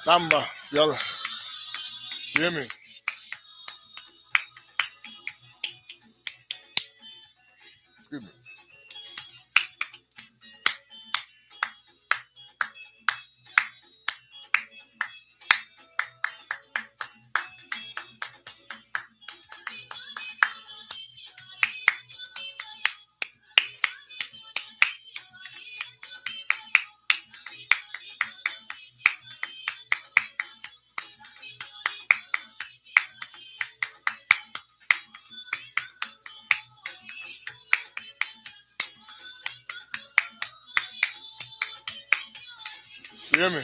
Samba, Cielo. See me? Excuse me. See me?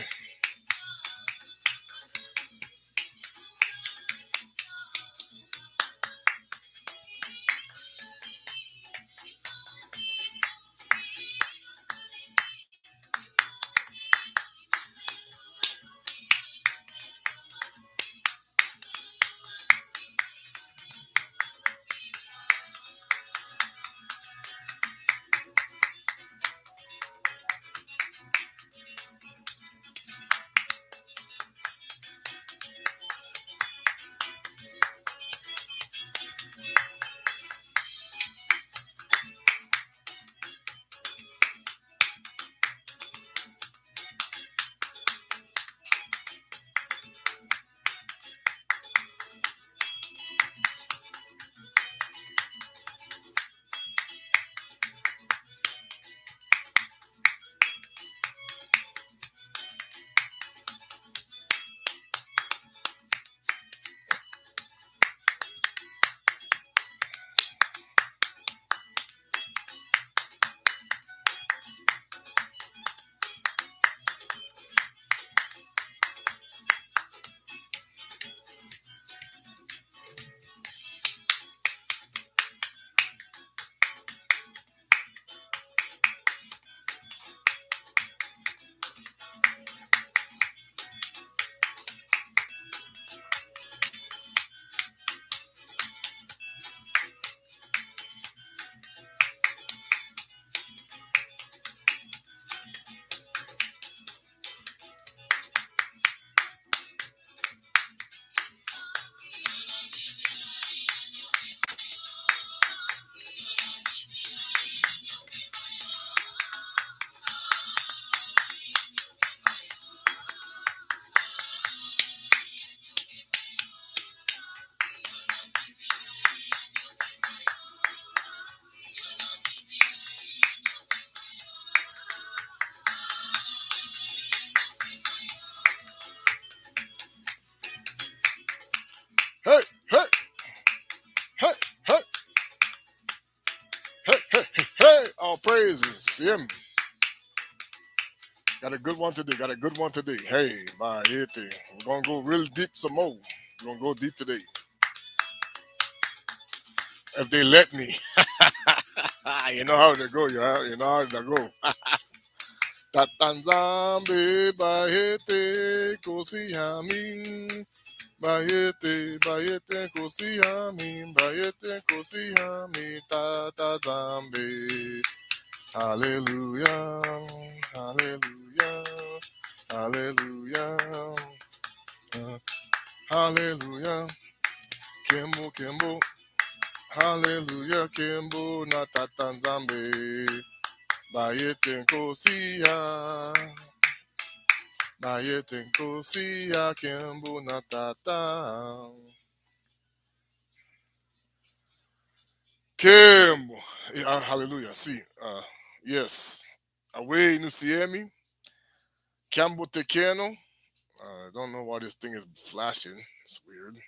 All praises. See him. Got a good one today. Got a good one today. Hey, my hit. We're gonna go real deep some more. We're gonna go deep today. If they let me. You know how they go, you know how they go. Tata nZambi bahete kosihami. Bayete kosihami. Bayete kosihami. Tata nZambi. Hallelujah. Hallelujah. Hallelujah. Hallelujah. Kimbo, Kimbo. Hallelujah. Kimbo na Tata nZambi. Bayete kosia. Bayete kosia. Kimbo na Tata. Kimbo. Hallelujah. See. Yes. Away Nusiemi. Cambo Tekeno. I don't know why this thing is flashing. It's weird.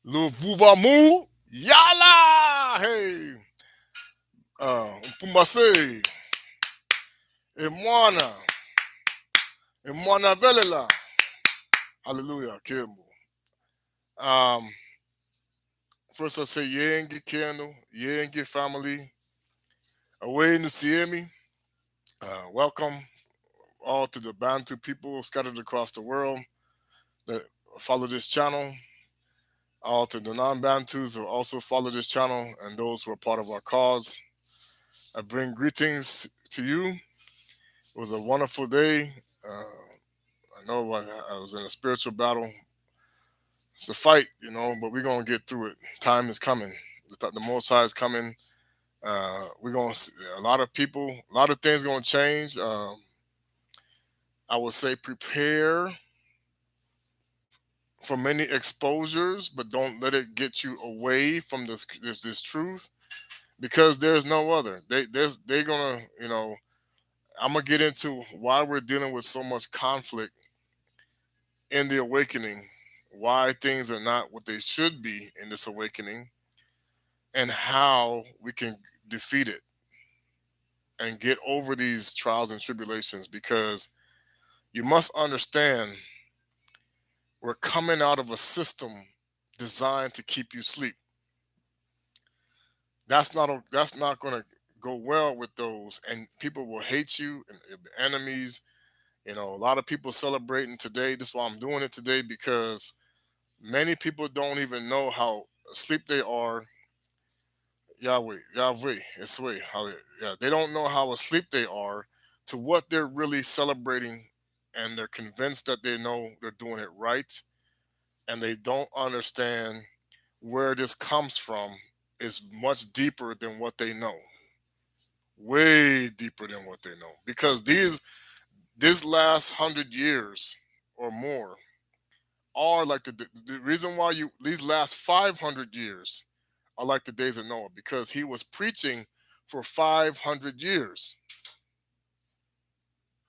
Luvuvamu Yala. Hey. Pumbase. Emwana. Emwana Velela. Hallelujah. Kimbo. Um, First I say Yengi Candle, Yengi family. Away Nusiemi. Welcome all to the Bantu people scattered across the world that follow this channel. All to the non-Bantus who also follow this channel and those who are part of our cause. I bring greetings to you. It was a wonderful day. I know I was in a spiritual battle. It's a fight, but we're going to get through it. Time is coming. The Most High is coming. We're going to see a lot of people, a lot of things going to change. I would say prepare for many exposures, but don't let it get you away from this truth, because there's no other. They're gonna, I'm gonna get into why we're dealing with so much conflict in the awakening, why things are not what they should be in this awakening, and how we can defeat it and get over these trials and tribulations. Because you must understand, we're coming out of a system designed to keep you asleep. That's not going to go well with those, and people will hate you and you'll be enemies. A lot of people celebrating today. This is why I'm doing it today, because many people don't even know how asleep they are. Yahweh, Yahweh, it's way. Yeah, they don't know how asleep they are to what they're really celebrating, and they're convinced that they know they're doing it right, and they don't understand where this comes from is much deeper than what they know. Way deeper than what they know. Because this last 100 years or more are like the reason why these last 500 years are like the days of Noah, because he was preaching for 500 years.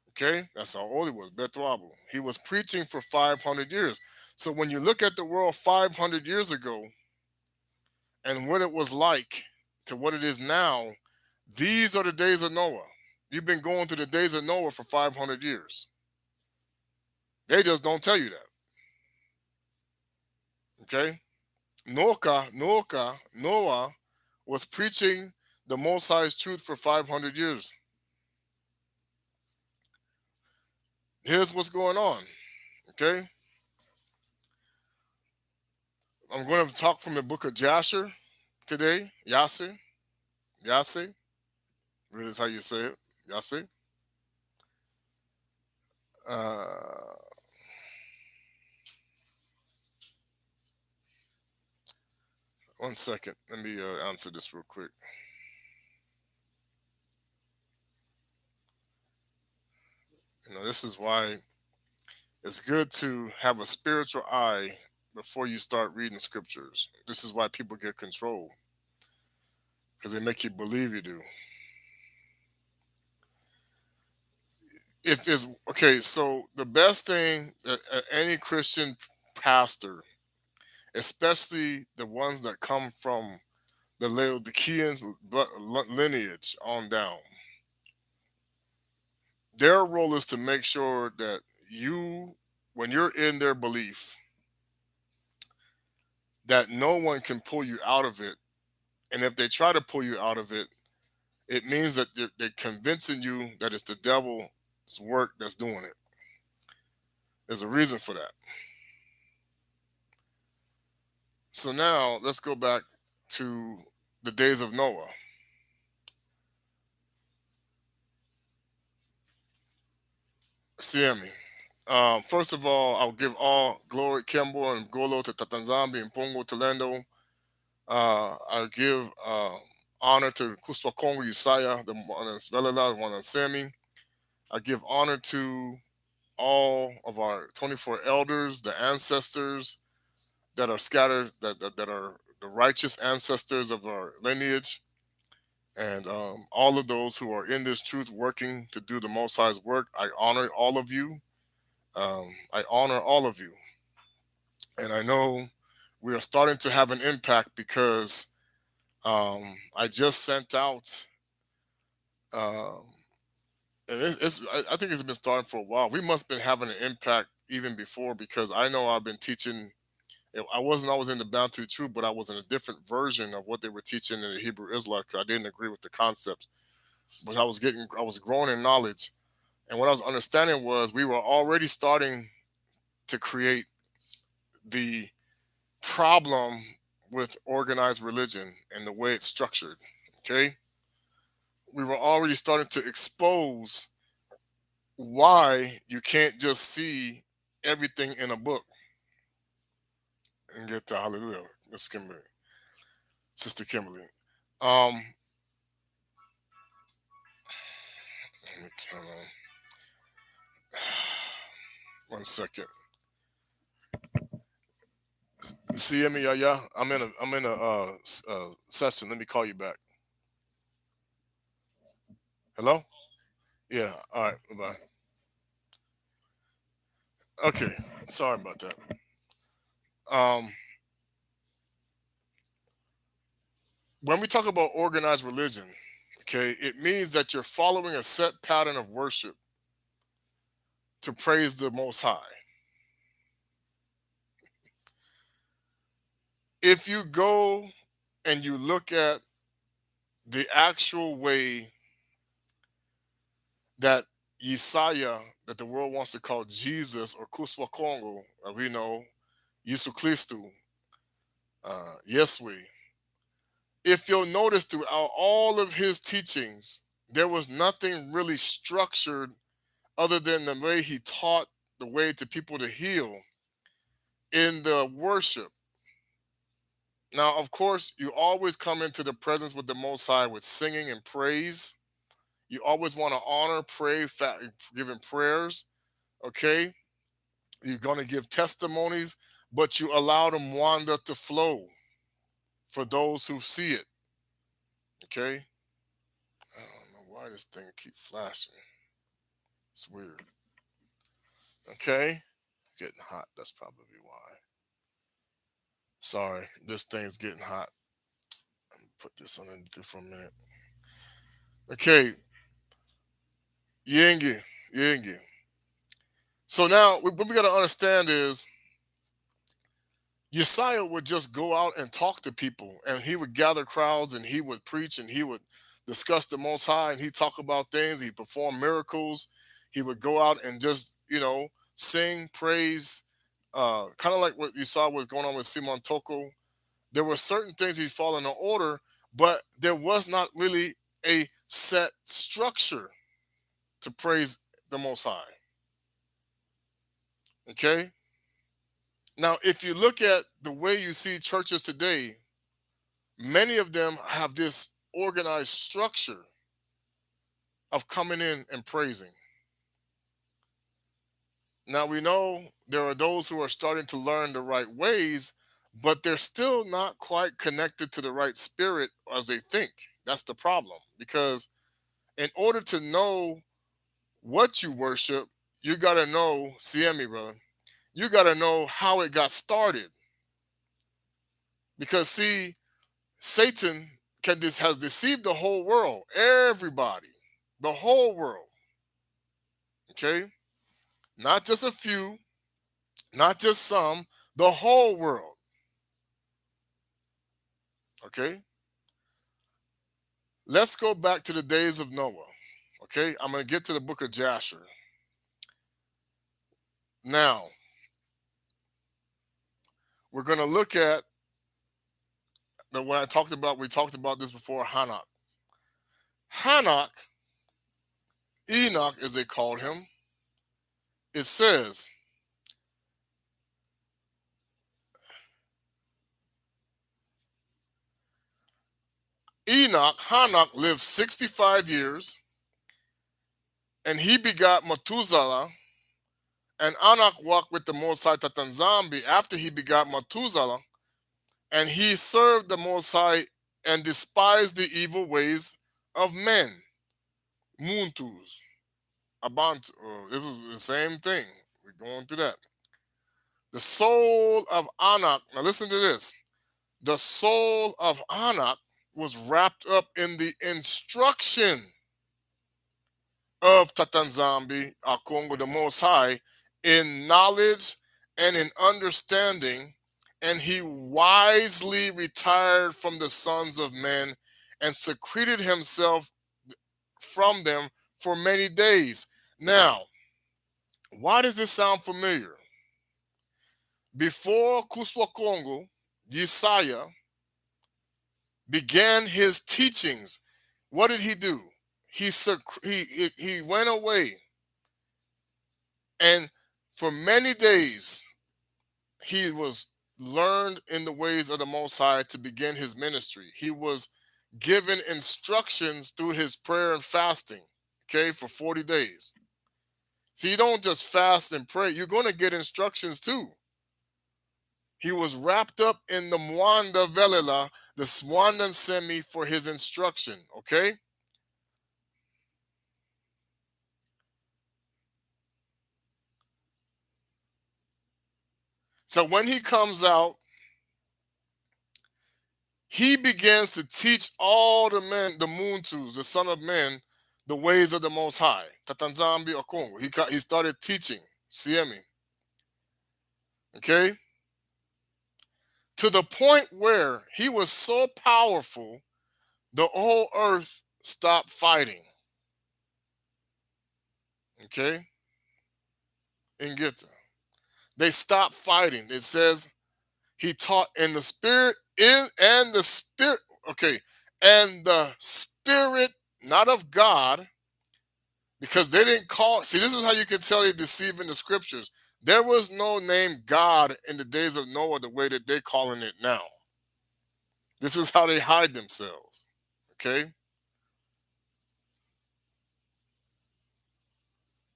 Okay, that's how old he was. Betuabu. He was preaching for 500 years. So when you look at the world 500 years ago and what it was like to what it is now, these are the days of Noah. You've been going through the days of Noah for 500 years. They just don't tell you that. Okay? Noah was preaching the Most High's truth for 500 years. Here's what's going on. Okay? I'm going to talk from the book of Jasher today. Yase. Really is how you say it. Yase. Uh, One second. Let me answer this real quick. This is why it's good to have a spiritual eye before you start reading scriptures. This is why people get control, because they make you believe you do. If it's okay, so the best thing that any Christian pastor, especially the ones that come from the Laodicean lineage on down. Their role is to make sure that you, when you're in their belief, that no one can pull you out of it. And if they try to pull you out of it, it means that they're convincing you that it's the devil's work that's doing it. There's a reason for that. So now let's go back to the days of Noah. See me. First of all, I'll give all glory, Kembo and Golo to Tata nZambi and Pongo Talendo. I give honor to Kuswa Kongo Isaiah, the one that's Velela, the one that's Sami. I give honor to all of our 24 elders, the ancestors that are scattered, that are the righteous ancestors of our lineage, and all of those who are in this truth working to do the Most High's work. I honor all of you. I honor all of you. And I know we are starting to have an impact because I just sent out, um, and I think it's been starting for a while. We must have been having an impact even before because I know I've been teaching. I wasn't always in the Bound to Truth, but I was in a different version of what they were teaching in the Hebrew Israelite. I didn't agree with the concepts, but I was growing in knowledge. And what I was understanding was we were already starting to create the problem with organized religion and the way it's structured. Okay. We were already starting to expose why you can't just see everything in a book and get to hallelujah, Miss Kimberly, Sister Kimberly. Um, let me turn on. One second. See me, yeah. I'm in a session. Let me call you back. Hello? Yeah. All right. Bye. Okay. Sorry about that. Um, when we talk about organized religion, okay, it means that you're following a set pattern of worship to praise the Most High. If you go and you look at the actual way that Yesaya, that the world wants to call Jesus or Kuswa Kongo, we know, Yesu Christu, Yeswe. If you'll notice throughout all of his teachings, there was nothing really structured other than the way he taught the way to people to heal in the worship. Now, of course, you always come into the presence with the Most High with singing and praise. You always want to honor, pray, giving prayers. Okay, you're going to give testimonies, but you allow them wander to flow for those who see it. Okay, I don't know why this thing keep flashing. It's weird. Okay, getting hot. That's probably why. Sorry, this thing's getting hot. Let me put this on for a minute. Okay, Yengi, Yengi. So now what we got to understand is Yesiah would just go out and talk to people, and he would gather crowds, and he would preach, and he would discuss the Most High, and he'd talk about things. He'd perform miracles. He would go out and just sing, praise, kind of like what you saw was going on with Simon Toko. There were certain things he'd fall in order, but there was not really a set structure to praise the Most High. Okay. Now, if you look at the way you see churches today, many of them have this organized structure of coming in and praising. Now, we know there are those who are starting to learn the right ways, but they're still not quite connected to the right spirit as they think. That's the problem. Because in order to know what you worship, you got to know, see me, brother, you got to know how it got started. Because, see, Satan has deceived the whole world, everybody, the whole world. Okay, not just a few, not just some, the whole world. Okay, let's go back to the days of Noah. Okay, I'm going to get to the book of Jasher. Now, we're going to look at the what I talked about. We talked about this before. Hanok. Hanok, Enoch, as they called him. It says Hanok lived 65 years, and he begot Methuselah. And Anak walked with the Most High Tata nZambi after he begot Methuselah, and he served the Most High and despised the evil ways of men. Muntus, Abantu. This is the same thing. We're going through that. The soul of Anak. Now listen to this. The soul of Anak was wrapped up in the instruction of Tata nZambi, Akongo, the Most High, in knowledge and in understanding, and he wisely retired from the sons of men and secreted himself from them for many days. Now, why does this sound familiar? Before Kuswa Kongo, Yesaya began his teachings, what did he do? He went away, and for many days he was learned in the ways of the Most High to begin his ministry. He was given instructions through his prayer and fasting, okay, for 40 days. So you don't just fast and pray, you're going to get instructions too. He was wrapped up in the Mwanda Velela, the Swandan Semi, for his instruction, okay? So when he comes out, he begins to teach all the men, the Muntu, the son of men, the ways of the Most High. Tata nZambi Okongo. He started teaching, Siemi. Okay? To the point where he was so powerful, the whole earth stopped fighting. Okay? In Gita. They stopped fighting. It says he taught in the spirit, okay, and the spirit, not of God, because they didn't call. See, this is how you can tell they're deceiving the scriptures. There was no name God in the days of Noah the way that they're calling it now. This is how they hide themselves. Okay?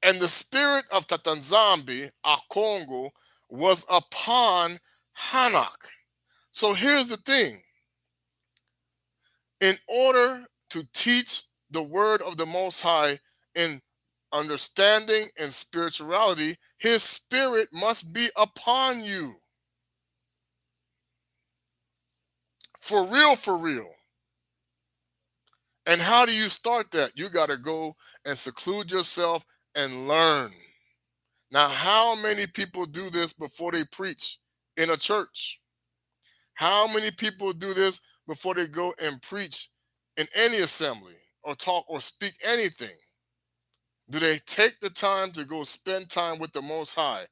And the spirit of Tata nZambi, Akongo, was upon Hanok. So here's the thing. In order to teach the word of the Most High in understanding and spirituality, his spirit must be upon you. For real, for real. And how do you start that? You got to go and seclude yourself and learn. Now, how many people do this before they preach in a church? How many people do this before they go and preach in any assembly or talk or speak anything? Do they take the time to go spend time with the Most High?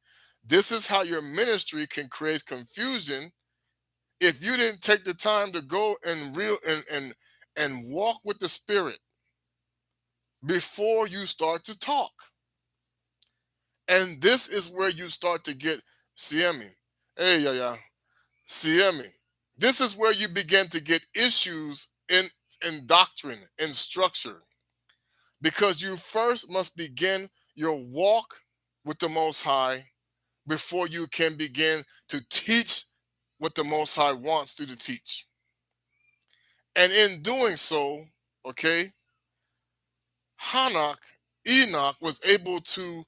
This is how your ministry can create confusion if you didn't take the time to go and walk with the Spirit before you start to talk. And this is where you start to get CME. Hey, yeah. CME. This is where you begin to get issues in doctrine, in structure. Because you first must begin your walk with the Most High before you can begin to teach what the Most High wants you to teach. And in doing so, okay, Enoch was able to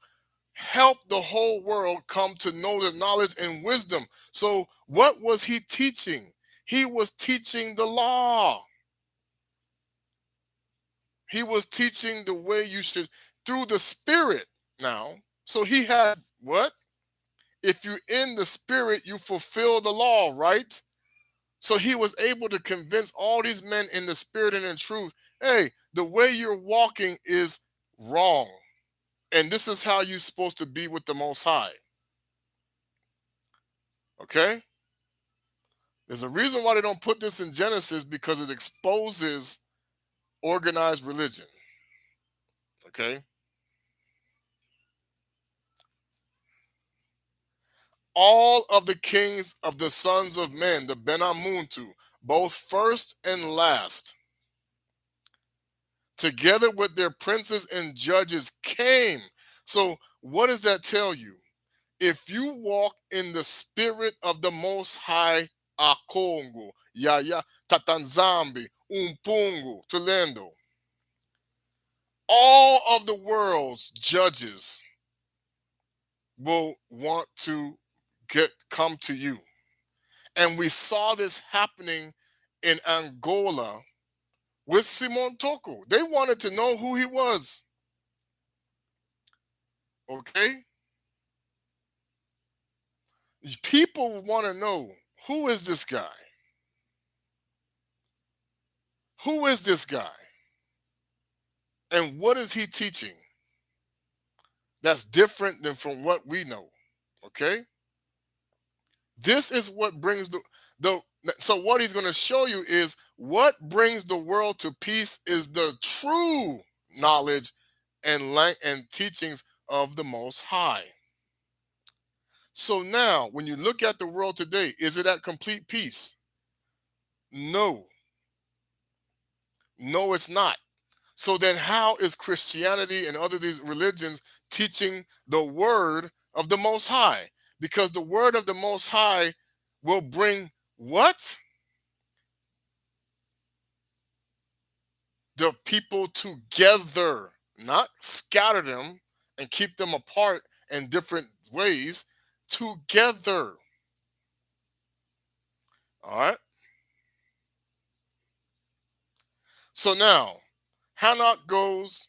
help the whole world come to know the knowledge and wisdom. So what was he teaching? He was teaching the law. He was teaching the way you should through the spirit now. So he had what? If you're in the spirit, you fulfill the law, right? So he was able to convince all these men in the spirit and in truth, hey, the way you're walking is wrong. And this is how you're supposed to be with the Most High. Okay? There's a reason why they don't put this in Genesis because it exposes organized religion. Okay? All of the kings of the sons of men, the Benamuntu, both first and last, together with their princes and judges came. So, what does that tell you? If you walk in the spirit of the Most High, Akongo, Yaya, Tata nZambi, Umpungu, Tulendo, all of the world's judges will want to come to you. And we saw this happening in Angola with Simon Toko. They wanted to know who he was. Okay? People want to know, who is this guy? Who is this guy? And what is he teaching that's different than from what we know? Okay? This is what brings the so what he's going to show you is what brings the world to peace is the true knowledge and teachings of the Most High. So now, when you look at the world today, is it at complete peace? No. No, it's not. So then how is Christianity and other these religions teaching the word of the Most High? Because the word of the Most High will bring what? The people together, not scatter them and keep them apart in different ways, together. All right. So now, Hanok goes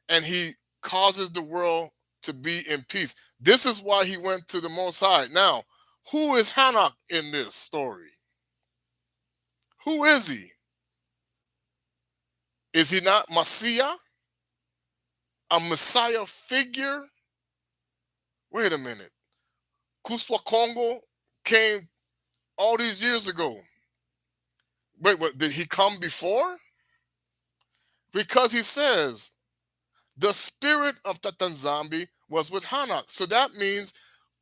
and he causes the world to be in peace. This is why he went to the Most High. Now, who is Hanok in this story? Who is he? Is he not Messiah? A Messiah figure? Wait a minute. Kuswa Kongo came all these years ago. Wait, what? Did he come before? Because he says the spirit of Tata nZambi was with Hanok. So that means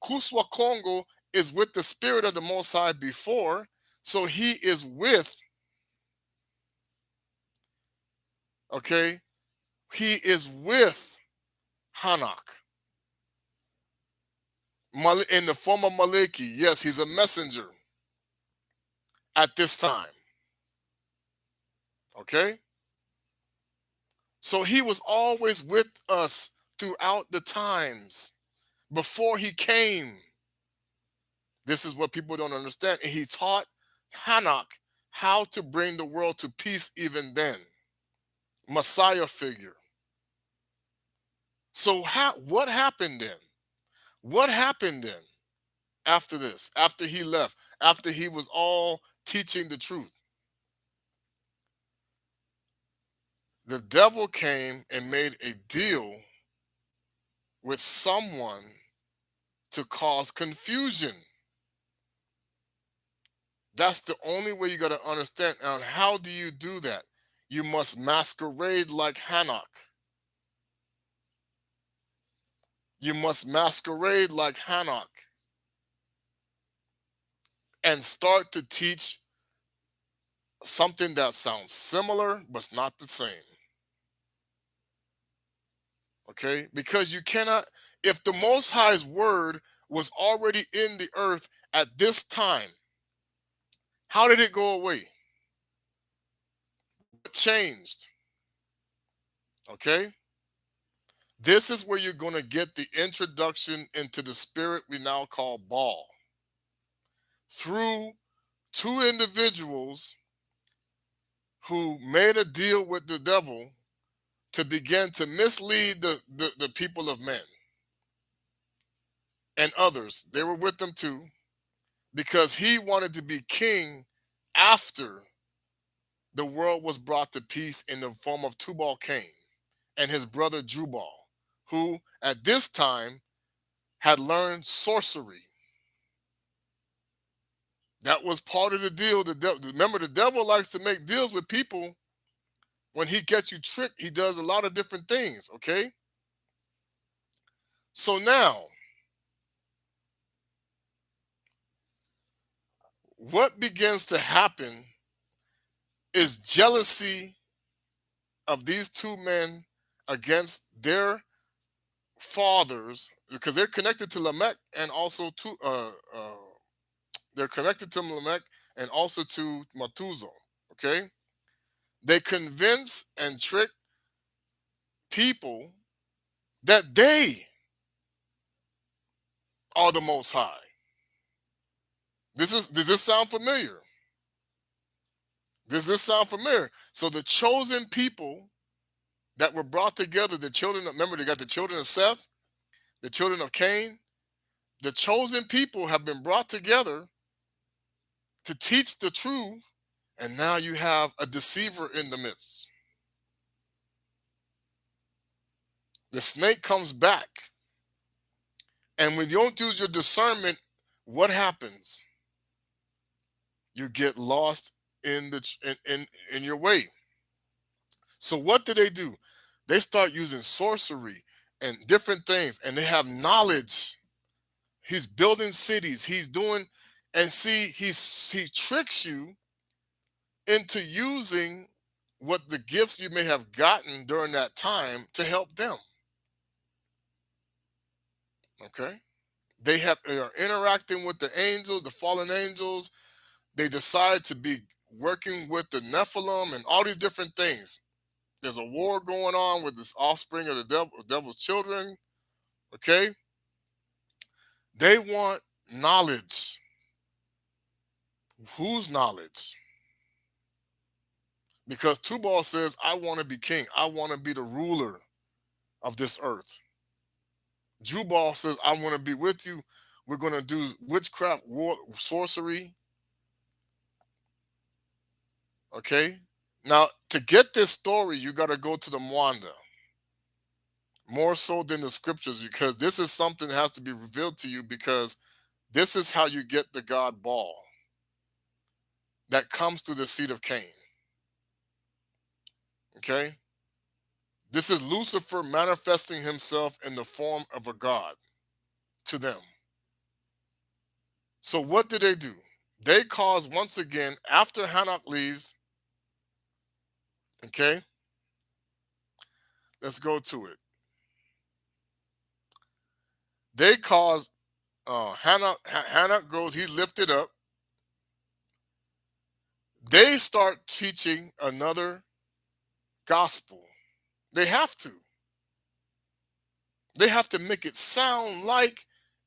Kuswa Kongo is with the spirit of the Most High before. So he is with, okay, he is with Hanok. In the form of Maliki. Yes, he's a messenger at this time. Okay? So he was always with us throughout the times before he came. This is what people don't understand. And he taught Hanok how to bring the world to peace even then. Messiah figure. So what happened then? What happened then after this? After he left, after he was all teaching the truth? The devil came and made a deal with someone to cause confusion. That's the only way you got to understand. And how do you do that? You must masquerade like Hanok. You must masquerade like Hanok and start to teach something that sounds similar but not the same. Okay? Because you cannot, if the Most High's word was already in the earth at this time, how did it go away? What changed? Okay? This is where you're going to get the introduction into the spirit we now call Baal through two individuals who made a deal with the devil to begin to mislead the people of men and others. They were with them too because he wanted to be king after the world was brought to peace in the form of Tubal Cain and his brother Jubal, who at this time had learned sorcery. That was part of the deal. Remember, the devil likes to make deals with people. When he gets you tricked, he does a lot of different things, okay? So now, what begins to happen is jealousy of these two men against their fathers because they're connected to Lamech and also to they're connected to Lamech and also to Methuselah. Okay, they convince and trick people that they are the Most High. Does this sound familiar? Does this sound familiar? So the chosen people that were brought together, remember they got the children of Seth, the children of Cain, the chosen people have been brought together to teach the truth, and now you have a deceiver in the midst. The snake comes back, and when you don't use your discernment, what happens? You get lost in in your way. So what do? They start using sorcery and different things, and they have knowledge. He's building cities. He's doing, and see, he tricks you into using what the gifts you may have gotten during that time to help them. Okay, they are interacting with the angels, the fallen angels. They decide to be working with the Nephilim and all these different things. There's a war going on with this offspring of the devil's children. Okay, they want knowledge. Whose knowledge? Because Tubal says, I want to be king. I want to be the ruler of this earth. Jubal says, I want to be with you. We're going to do witchcraft, war, sorcery. Okay? Now, to get this story, you got to go to the Mwanda. More so than the scriptures, because this is something that has to be revealed to you, because this is how you get the god Baal that comes through the seed of Cain. Okay? This is Lucifer manifesting himself in the form of a god to them. So what do? They cause, once again, after Hanok leaves, okay, let's go to it. They cause Hanok goes, he's lifted up. They start teaching another gospel. They have to. They have to make it sound like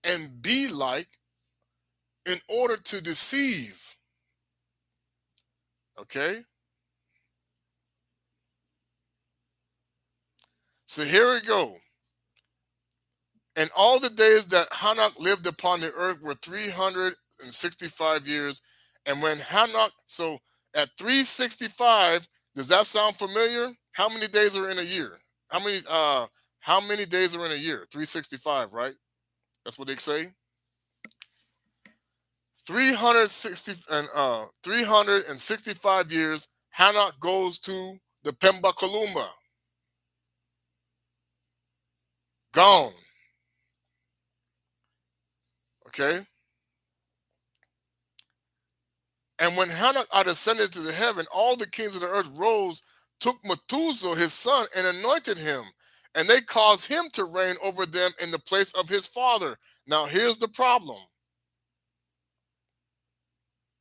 and be like in order to deceive. Okay? So here we go. And all the days that Hanok lived upon the earth were 365 years. And when Hanok, so at 365, does that sound familiar? How many days are in a year? How many days are in a year? 365, right? That's what they say. 360 and 365 years, Hanok goes to the Pemba Kalumba. Gone. Okay? And when Hanok ascended to the heaven, all the kings of the earth rose, took Methuselah, his son, and anointed him. And they caused him to reign over them in the place of his father. Now, here's the problem.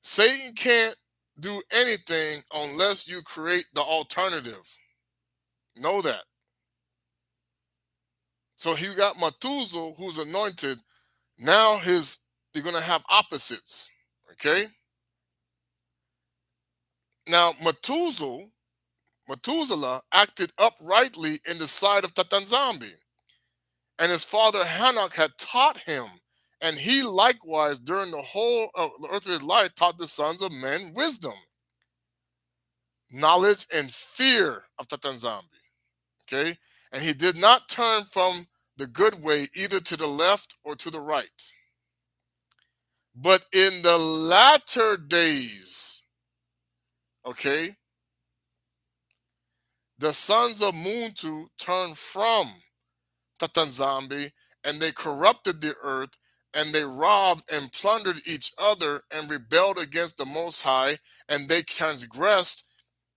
Satan can't do anything unless you create the alternative. Know that. So he got Methuselah, who's anointed. Now you're going to have opposites. Okay? Now Methuselah acted uprightly in the sight of Tata nZambi, and his father Enoch had taught him, and he likewise during the whole of the earth of his life taught the sons of men wisdom, knowledge, and fear of Tata nZambi. Okay, and he did not turn from the good way either to the left or to the right. But in the latter days, okay, the sons of Muntu turned from Tata nZambi, and they corrupted the earth, and they robbed and plundered each other and rebelled against the Most High, and they transgressed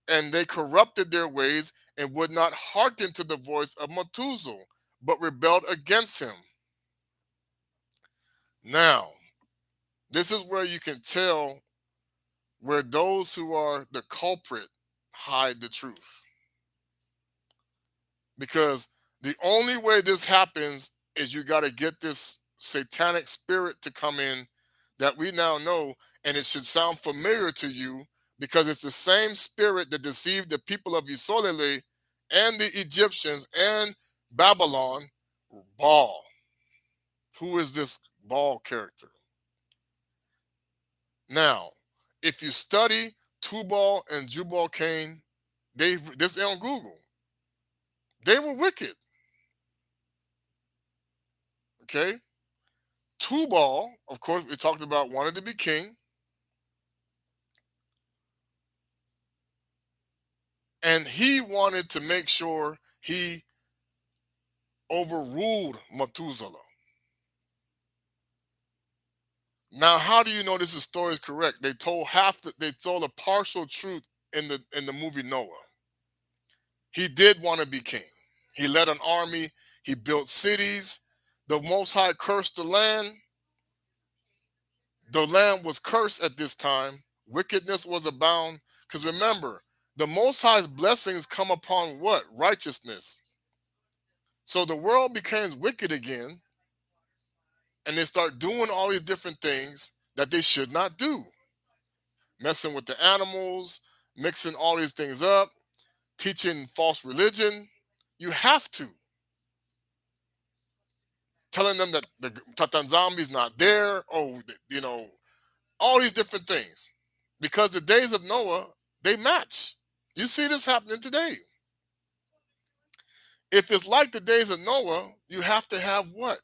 and they corrupted their ways and would not hearken to the voice of Methuselah, but rebelled against him. Now, this is where you can tell where those who are the culprit hide the truth. Because the only way this happens is you got to get this satanic spirit to come in that we now know, and it should sound familiar to you because it's the same spirit that deceived the people of Isolele and the Egyptians and Babylon. Baal. Who is this Baal character? Now, if you study Tubal and Jubal Cain, this is on Google. They were wicked. Okay? Tubal, of course, we talked about wanted to be king, and he wanted to make sure he overruled Methuselah. Now, how do you know this story is correct? They told a partial truth in the movie Noah. He did want to be king. He led an army, he built cities. The Most High cursed the land. The land was cursed at this time. Wickedness was abound. Because remember, the Most High's blessings come upon what? Righteousness. So the world becomes wicked again, and they start doing all these different things that they should not do. Messing with the animals, mixing all these things up, teaching false religion. You have to. Telling them that the Tata nZambi's not there. Oh, all these different things. Because the days of Noah, they match. You see this happening today. If it's like the days of Noah, you have to have what?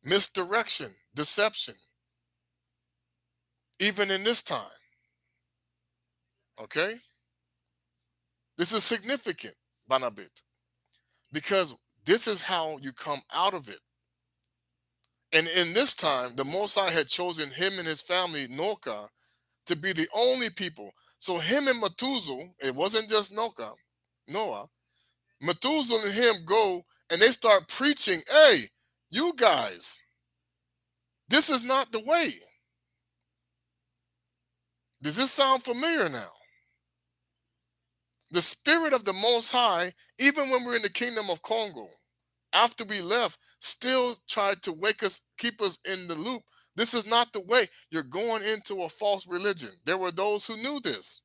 Misdirection, deception. Even in this time. Okay? This is significant, Banabit. Because this is how you come out of it. And in this time, the Mosai had chosen him and his family, Noka, to be the only people. So him and Methuselah, it wasn't just Noah. Methuselah and him go and they start preaching, hey, you guys, this is not the way. Does this sound familiar now? The spirit of the Most High, even when we're in the kingdom of Congo, after we left, still tried to wake us, keep us in the loop. This is not the way. You're going into a false religion. There were those who knew this.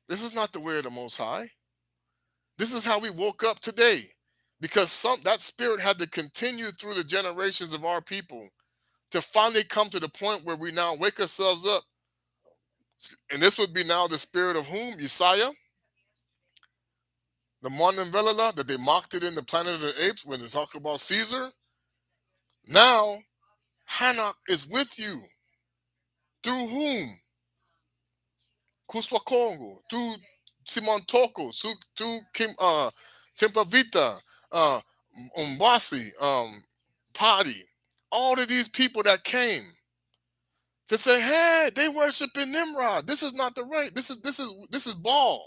This is not the way of the Most High. This is how we woke up today. Because that spirit had to continue through the generations of our people to finally come to the point where we now wake ourselves up. And this would be now the spirit of whom? Yesiah, the Monden Velala, that they mocked it in the Planet of the Apes when they talk about Caesar. Now, Hanok is with you. Through whom? Kuswa Kongo. Through Simon Toko. Through Kim Tempavita, Umbasi, Padi. All of these people that came to say, hey, they worshiping Nimrod. This is not the right. This is Baal.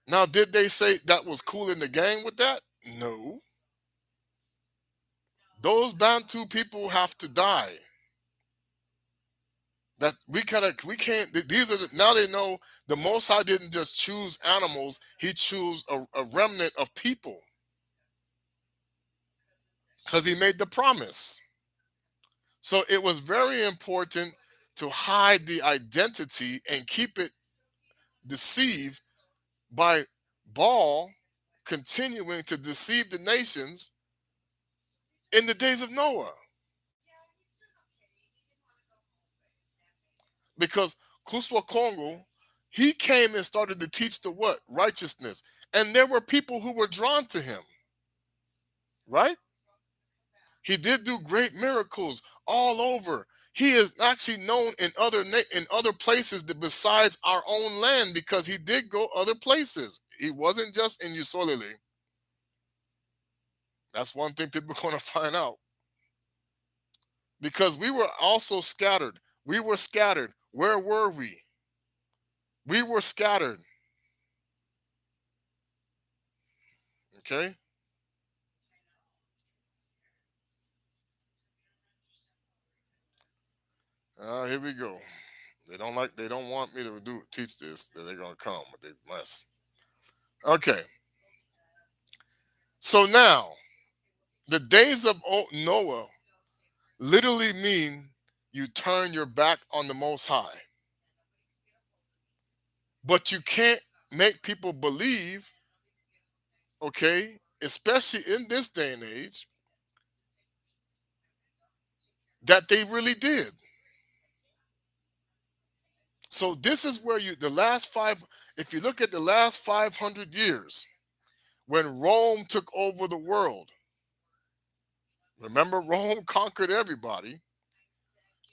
Now, did they say that was cool in the gang with that? No. Those Bantu people have to die. That we can't. These are now they know the Most High didn't just choose animals; He chose a remnant of people because He made the promise. So it was very important to hide the identity and keep it deceived by Baal continuing to deceive the nations in the days of Noah. Because Kuswa Kongo, he came and started to teach the what? Righteousness. And there were people who were drawn to him, right? He did do great miracles all over. He is actually known in in other places that besides our own land because he did go other places. He wasn't just in Usolele. That's one thing people are going to find out because we were also scattered. We were scattered. Where were we? We were scattered. Okay. Here we go. They don't want me to teach this. That they're gonna come, but they must. Okay. So now the days of Noah literally mean you turn your back on the Most High. But you can't make people believe, okay, especially in this day and age, that they really did. So this is where the last five, if you look at the last 500 years, when Rome took over the world, remember Rome conquered everybody.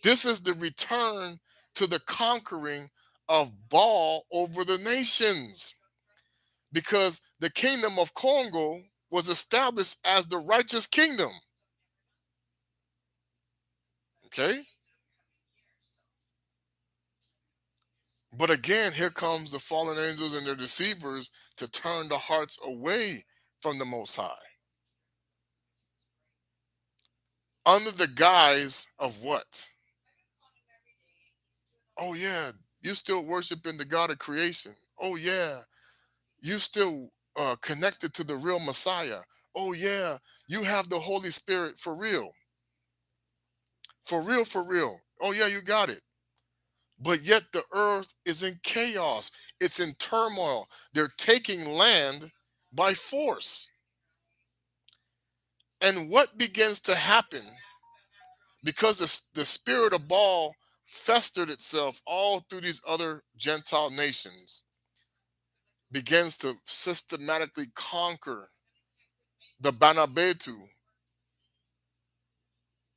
This is the return to the conquering of Baal over the nations. Because the kingdom of Congo was established as the righteous kingdom. Okay? But again, here comes the fallen angels and their deceivers to turn the hearts away from the Most High. Under the guise of what? Oh, yeah, you still worshiping the God of creation. Oh, yeah, you still connected to the real Messiah. Oh, yeah, you have the Holy Spirit for real. For real, for real. Oh, yeah, you got it. But yet the earth is in chaos. It's in turmoil. They're taking land by force. And what begins to happen because the spirit of Baal festered itself all through these other Gentile nations, begins to systematically conquer the Banabetu,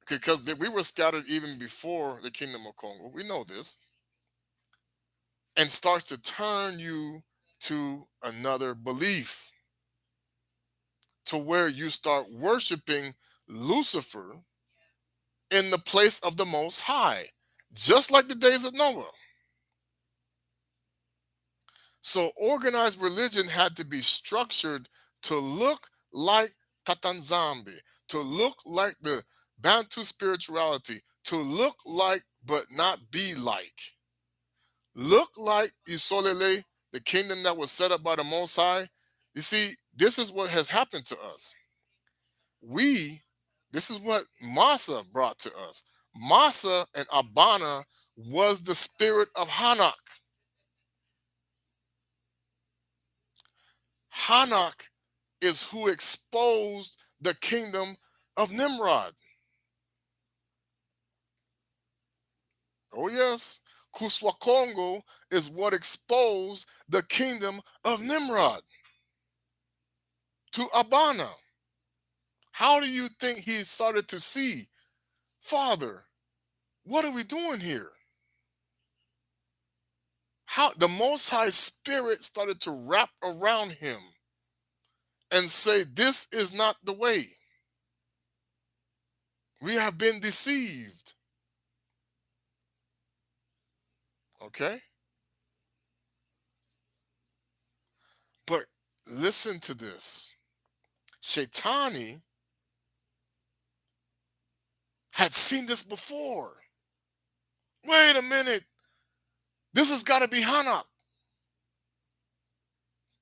because we were scattered even before the kingdom of Congo. We know this. And starts to turn you to another belief, to where you start worshiping Lucifer in the place of the Most High, just like the days of Noah. So organized religion had to be structured to look like Tata nZambi, to look like the Bantu spirituality, to look like but not be like. Look like Isolele, the kingdom that was set up by the Most High. You see, this is what has happened to us. We, this is what Masa brought to us. Masa and Abana was the spirit of Hanak. Hanak is who exposed the kingdom of Nimrod. Oh, yes. Kuswakongo is what exposed the kingdom of Nimrod to Abana. How do you think he started to see, Father, what are we doing here? How the Most High Spirit started to wrap around him and say, this is not the way. We have been deceived. Okay? But listen to this. Shaitani had seen this before. Wait a minute. This has got to be Hanak.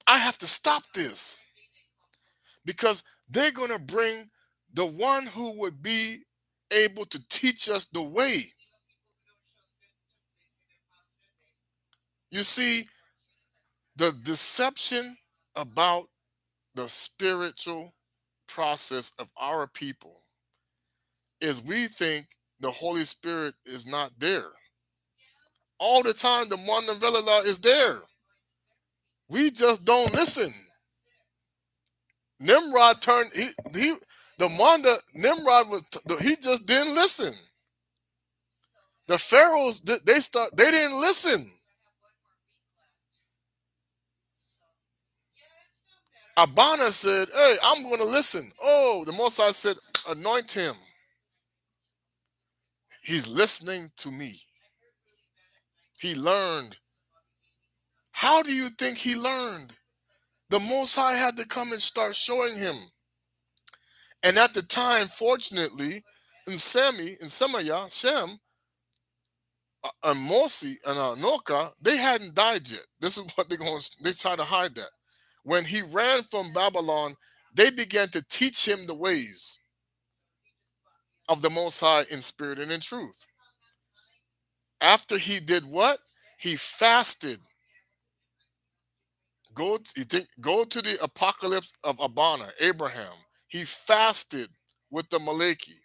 I have to stop this because they're going to bring the one who would be able to teach us the way. You see, the deception about the spiritual process of our people is we think the Holy Spirit is not there. All the time, the Montevideo is there. We just don't listen. Nimrod turned he the Monda Nimrod was he just didn't listen. The pharaohs they didn't listen. Abana said, "Hey, I'm going to listen." Oh, the Most High said, "Anoint him. He's listening to me." He learned. How do you think he learned? The Most High had to come and start showing him. And at the time, fortunately, in Semaya, Shem, and Morsi and Noka, they hadn't died yet. This is what they try to hide that. When he ran from Babylon, they began to teach him the ways of the Most High in spirit and in truth. After he did what? He fasted. Go to the apocalypse of Abana, Abraham. He fasted with the Maliki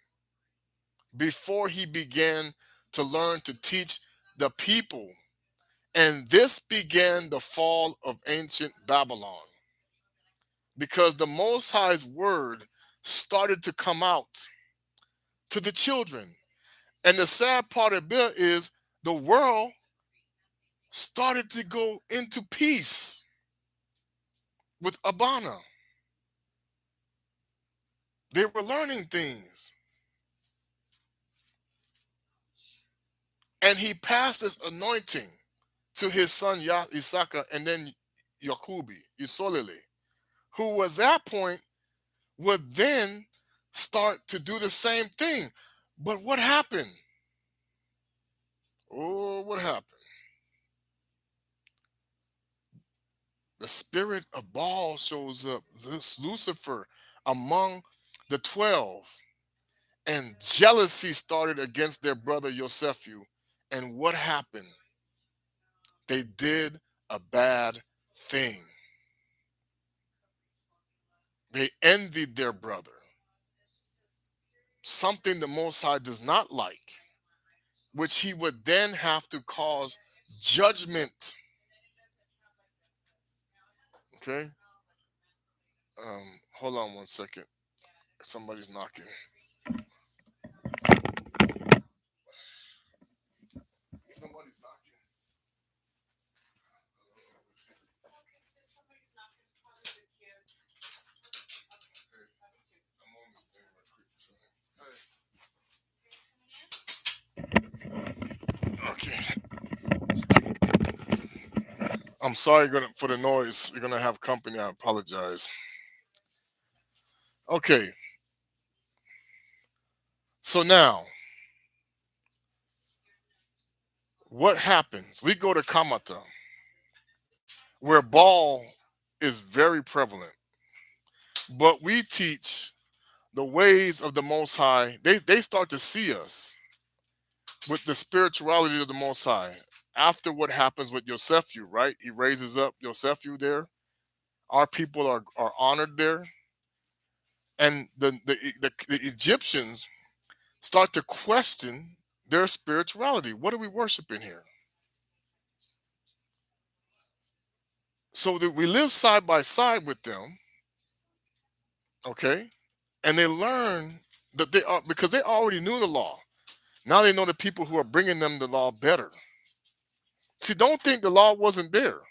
before he began to learn to teach the people. And this began the fall of ancient Babylon because the Most High's word started to come out to the children. And the sad part of it is the world started to go into peace with Abana. They were learning things. And he passed this anointing to his son Isaka and then Yakubi, Isolele, who was at that point would then start to do the same thing. But what happened? Oh, what happened? The spirit of Baal shows up, this Lucifer among the 12, and jealousy started against their brother Yosephu. And what happened? They did a bad thing. They envied their brother, something the Most High does not like, which he would then have to cause judgment. Okay? Hold on one second. Somebody's knocking. Somebody's knocking. I'm on this thing real quick. So, okay. I'm sorry for the noise. You're gonna have company. I apologize. Okay. So now, what happens? We go to Kamata, where Baal is very prevalent, but we teach the ways of the Most High. They start to see us with the spirituality of the Most High. After what happens with Yosephu, right? He raises up Yosephu there. Our people are honored there. And the Egyptians start to question their spirituality. What are we worshiping here? So that we live side by side with them, okay? And they learn that they are, because they already knew the law. Now they know the people who are bringing them the law better. See, don't think the law wasn't there.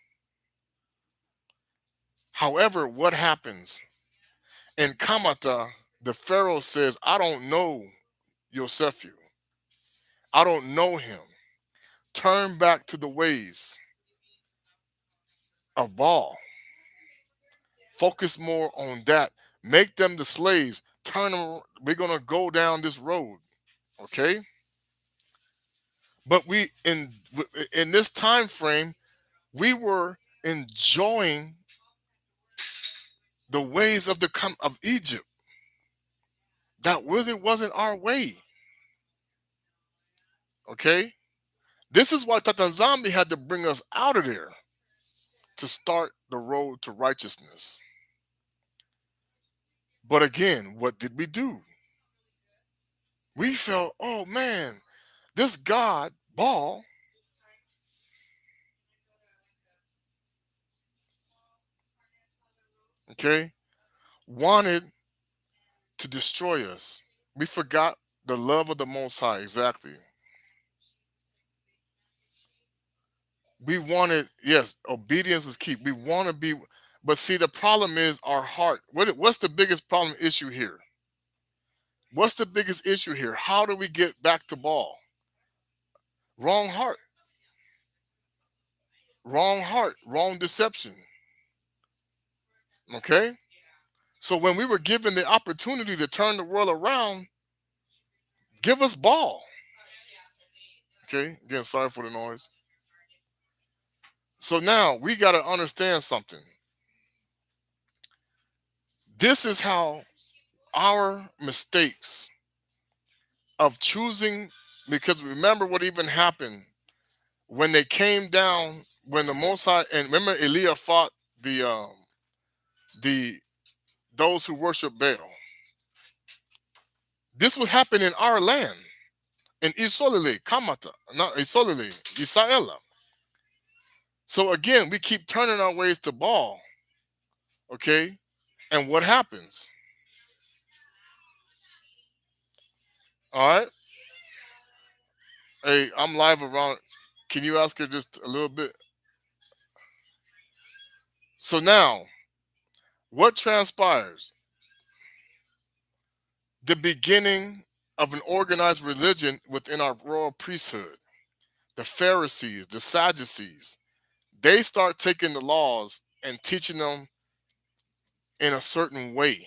However, what happens? In Kamata, the Pharaoh says, I don't know Yosephu. I don't know him. Turn back to the ways of Baal. Focus more on that. Make them the slaves. Turn them. We're gonna go down this road, okay? But in this time frame, we were enjoying the ways of of Egypt. That really wasn't our way, okay? This is why Tata nZambi had to bring us out of there to start the road to righteousness. But again, what did we do? We felt, oh man, this God, Baal, okay, wanted to destroy us. We forgot the love of the Most High, exactly. We wanted, yes, obedience is key. We want to be, but see, the problem is our heart. What's the biggest problem issue here? What's the biggest issue here? How do we get back to Baal? Wrong heart, wrong deception. Okay? So when we were given the opportunity to turn the world around, give us Baal. Okay? Again, sorry for the noise. So now we got to understand something. This is how our mistakes of choosing, because remember what even happened when they came down, when the Most High, and remember Eliah fought the those who worship Baal. This would happen in our land, in Isolele, Kamata, not Isolele, Isaela. So again, we keep turning our ways to Baal, okay? And what happens? All right. Hey, I'm live around. Can you ask her just a little bit? So now, what transpires? The beginning of an organized religion within our royal priesthood. The Pharisees, the Sadducees, they start taking the laws and teaching them in a certain way,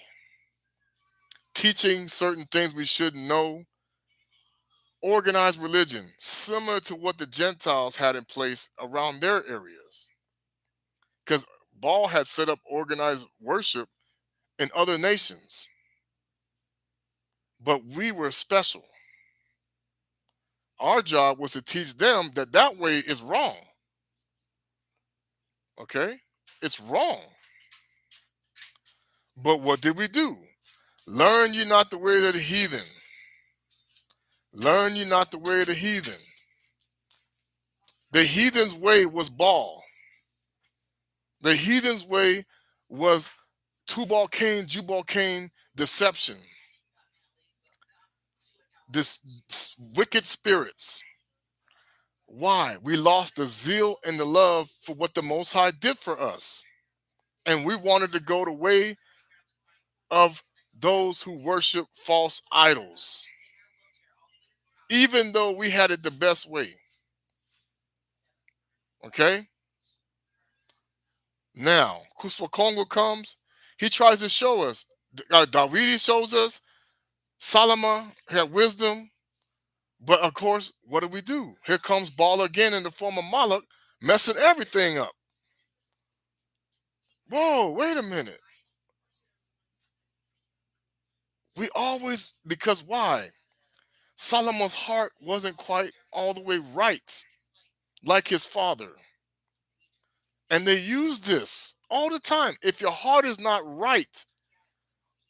teaching certain things we shouldn't know. Organized religion, similar to what the Gentiles had in place around their areas. Because Baal had set up organized worship in other nations, but we were special. Our job was to teach them that that way is wrong. Okay? It's wrong. But what did we do? Learn ye not the way of the heathen. Learn ye not the way of the heathen. The heathen's way was Baal. The heathen's way was Tubal Cain, Jubal Cain deception. This wicked spirits. Why? We lost the zeal and the love for what the Most High did for us. And we wanted to go the way of those who worship false idols, even though we had it the best way. Okay? Now, Kuswa Kongo comes, he tries to show us. Dawidi shows us, Solomon had wisdom, but of course, what do we do? Here comes Baal again in the form of Moloch, messing everything up. Whoa, wait a minute. We always, because why? Solomon's heart wasn't quite all the way right, like his father. And they use this all the time. If your heart is not right,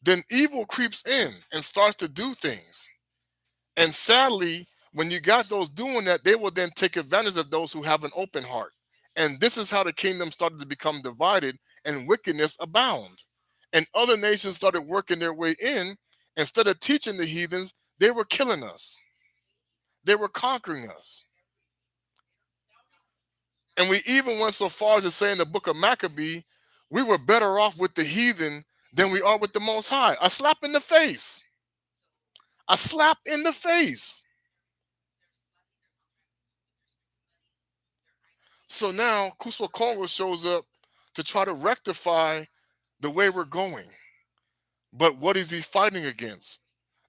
then evil creeps in and starts to do things. And sadly, when you got those doing that, they will then take advantage of those who have an open heart. And this is how the kingdom started to become divided and wickedness abound. And other nations started working their way in. Instead of teaching the heathens, they were killing us. They were conquering us. And we even went so far as to say in the book of Maccabee, we were better off with the heathen than we are with the Most High. A slap in the face. A slap in the face. So now Kuswa Kongo shows up to try to rectify the way we're going. But what is he fighting against?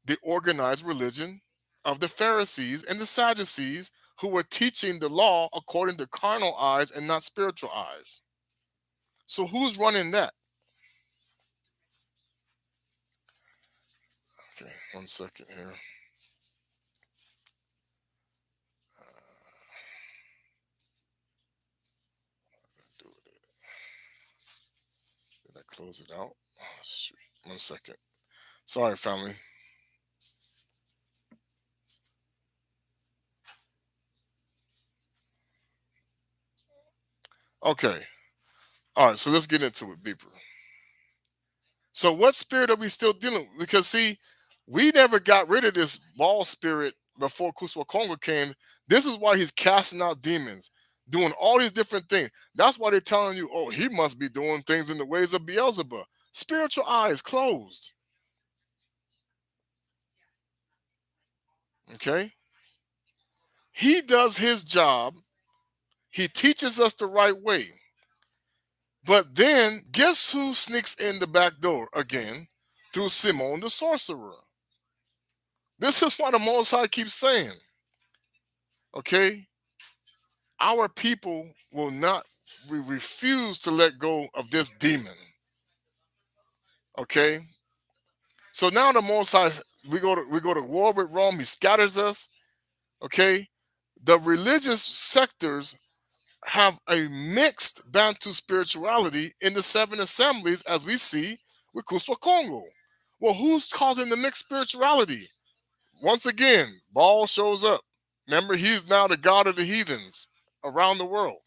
The organized religion of the Pharisees and the Sadducees, who were teaching the law according to carnal eyes and not spiritual eyes. So who's running that? Okay, 1 second here. close it out. Oh, shoot. 1 second. Sorry, family. Okay. All right. So let's get into it deeper. So what spirit are we still dealing with? Because see, we never got rid of this ball spirit before Kuswa Kongo came. This is why he's casting out demons, doing all these different things. That's why they're telling you, oh, he must be doing things in the ways of Beelzebub. Spiritual eyes closed. Okay? He does his job. He teaches us the right way. But then guess who sneaks in the back door again? Through Simon the sorcerer. This is what the Most High keeps saying. Okay? Our people will not, we refuse to let go of this demon. Okay? So now the Most High, we go to war with Rome, he scatters us. Okay? The religious sectors have a mixed Bantu spirituality in the seven assemblies, as we see with Kuswa Kongo. Well, who's causing the mixed spirituality? Once again, Baal shows up. Remember, he's now the god of the heathens around the world.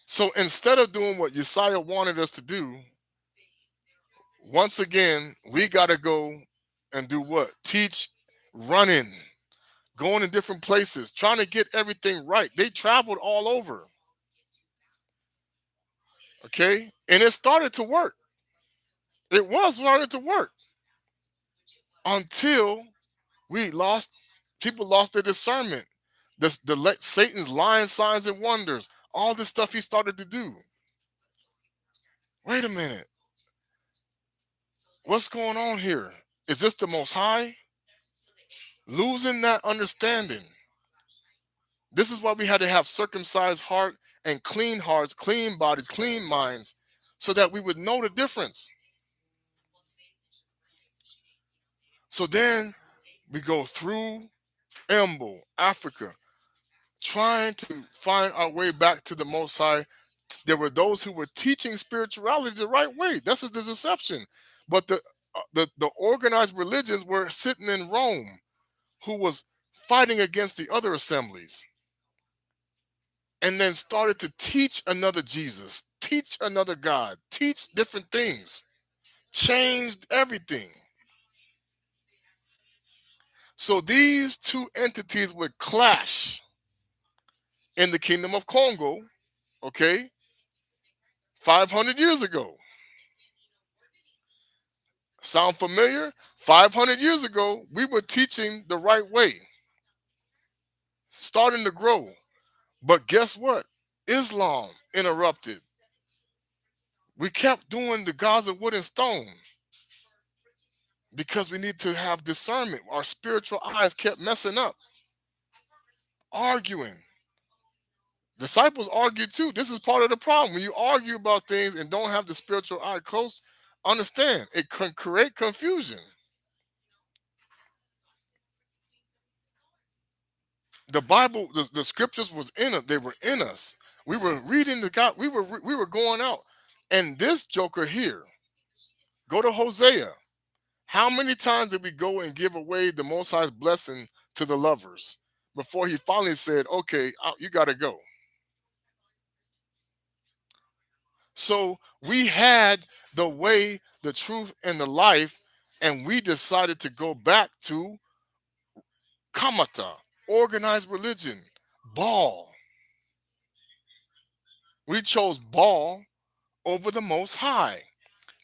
So instead of doing what Yesiah wanted us to do, once again, we got to go and do what? Teach running, going in different places, trying to get everything right. They traveled all over. Okay? And it started to work. It was started to work until we lost, people lost their discernment. Satan's lying signs and wonders, all this stuff he started to do. Wait a minute. What's going on here? Is this the Most High? Losing that understanding. This is why we had to have circumcised heart and clean hearts, clean bodies, clean minds, so that we would know the difference. So then we go through Embo, Africa, trying to find our way back to the Most High. There were those who were teaching spirituality the right way. This is the deception. But the organized religions were sitting in Rome, who was fighting against the other assemblies, and then started to teach another Jesus, teach another God, teach different things, changed everything. So these two entities would clash in the kingdom of Congo, okay, 500 years ago. Sound familiar? 500 years ago, we were teaching the right way, starting to grow. But guess what? Islam interrupted. We kept doing the gods of wood and stone because we need to have discernment. Our spiritual eyes kept messing up, arguing. Disciples argued too. This is part of the problem. When you argue about things and don't have the spiritual eye close, understand it can create confusion. The Bible, the scriptures was in it. They were in us. We were reading the God. We were going out, and this joker here. Go to Hosea. How many times did we go and give away the Most High's blessing to the lovers before he finally said, "Okay, you got to go"? So we had the way, the truth, and the life, and we decided to go back to Kamata, organized religion, Baal. We chose Baal over the Most High.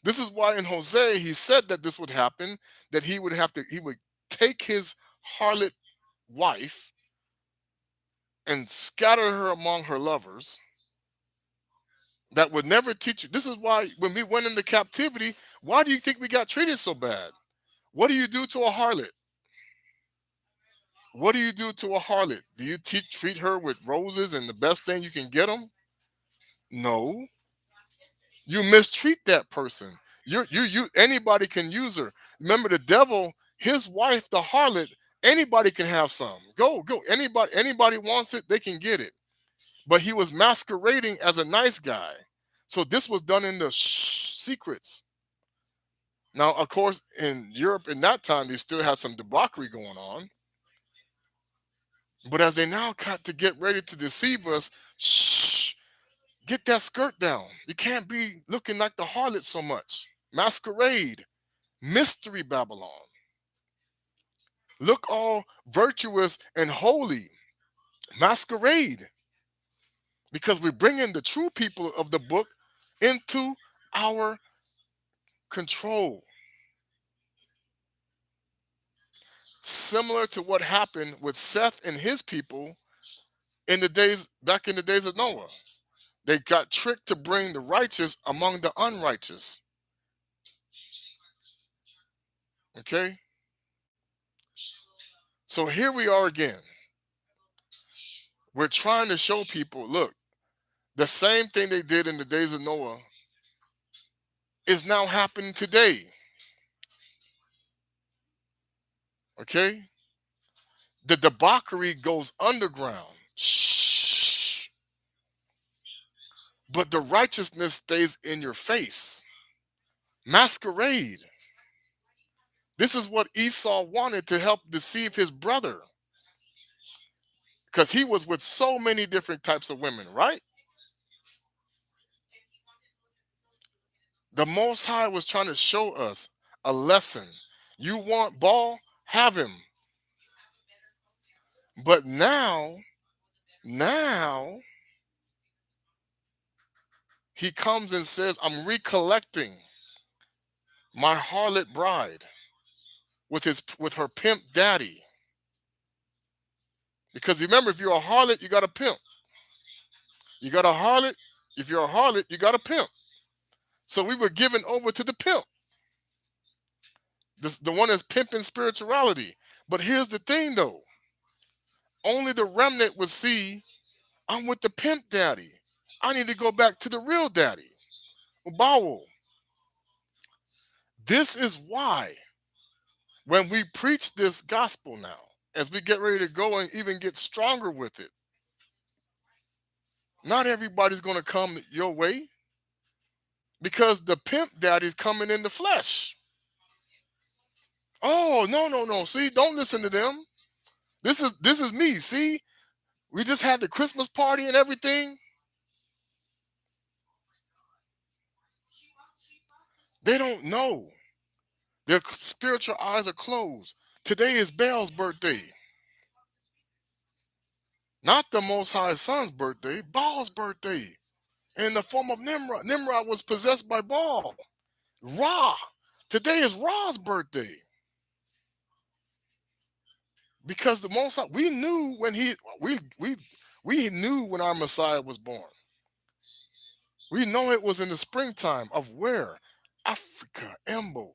This is why in Hosea he said that this would happen, that he would take his harlot wife and scatter her among her lovers that would never teach you. This is why when we went into captivity, why do you think we got treated so bad? What do you do to a harlot? What do you do to a harlot? Do you treat her with roses and the best thing you can get them? No. You mistreat that person. You anybody can use her. Remember the devil, his wife, the harlot, anybody can have some. Go. Anybody wants it, they can get it. But he was masquerading as a nice guy. So this was done in the secrets. Now, of course, in Europe in that time, they still had some debauchery going on. But as they now got to get ready to deceive us, shh, get that skirt down. You can't be looking like the harlot so much. Masquerade, mystery Babylon. Look all virtuous and holy. Masquerade. Because we're bringing the true people of the book into our control. Similar to what happened with Seth and his people in the days back in the days of Noah. They got tricked to bring the righteous among the unrighteous. Okay? So here we are again. We're trying to show people, look, the same thing they did in the days of Noah is now happening today. Okay? The debauchery goes underground. Shh. But the righteousness stays in your face. Masquerade. This is what Esau wanted to help deceive his brother. Because he was with so many different types of women, right? The Most High was trying to show us a lesson. You want Baal? Have him. But now, he comes and says, I'm recollecting my harlot bride with her pimp daddy. Because remember, if you're a harlot, you got a pimp. You got a harlot. If you're a harlot, you got a pimp. So we were given over to the pimp. The one that's pimping spirituality. But here's the thing though. Only the remnant would see I'm with the pimp daddy. I need to go back to the real daddy. Baal. This is why when we preach this gospel now, as we get ready to go and even get stronger with it, not everybody's going to come your way because the pimp daddy's coming in the flesh. Oh, no, no, no. See, don't listen to them. This is me. See, we just had the Christmas party and everything. They don't know. Their spiritual eyes are closed. Today is Baal's birthday. Not the Most High Son's birthday, Baal's birthday. In the form of Nimrod. Nimrod was possessed by Baal. Ra. Today is Ra's birthday. Because the Most High, we knew when we knew when our Messiah was born. We know it was in the springtime of where? Africa, Embo.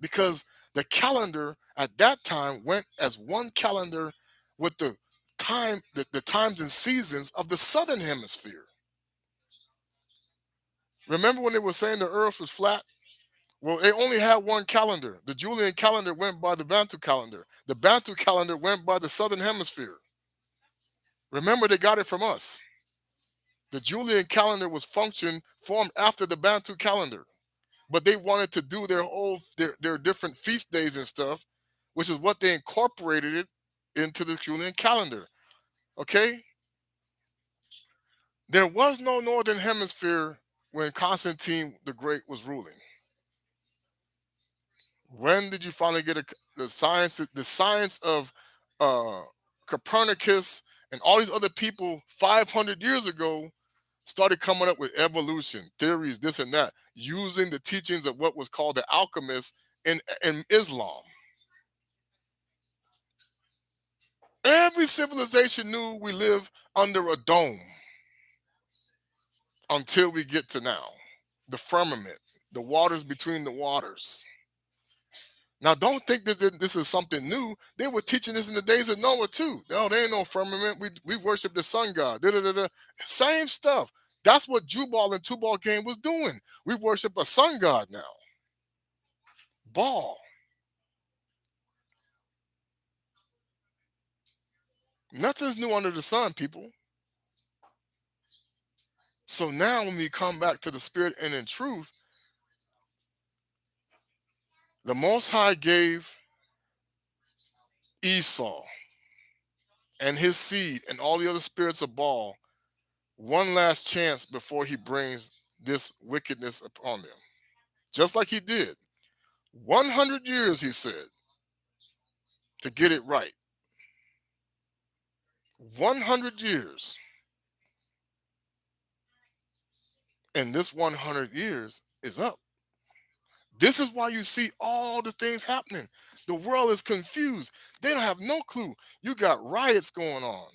Because the calendar at that time went as one calendar with the times and seasons of the southern hemisphere. Remember when they were saying the earth was flat? Well, they only had one calendar. The Julian calendar went by the Bantu calendar. The Bantu calendar went by the southern hemisphere. Remember, they got it from us. The Julian calendar was formed after the Bantu calendar, but they wanted to do their different feast days and stuff, which is what they incorporated it into the Julian calendar. Okay, there was no northern hemisphere when Constantine the Great was ruling. When did you finally get the science of uh, Copernicus and all these other people 500 years ago started coming up with evolution theories, this and that, using the teachings of what was called the alchemists in Islam. Every civilization knew we live under a dome until we get to now, the firmament, the waters between the waters. Now, don't think this is something new. They were teaching this in the days of Noah too. No, there ain't no firmament. We worship the sun god. Da, da, da, da. Same stuff. That's what Jubal and Tubal game was doing. We worship a sun god now. Baal. Nothing's new under the sun, people. So now when we come back to the spirit and in truth, the Most High gave Esau and his seed and all the other spirits of Baal one last chance before he brings this wickedness upon them. Just like he did. 100 years, he said, to get it right. 100 years. And this 100 years is up. This is why you see all the things happening. The world is confused. They don't have no clue. You got riots going on.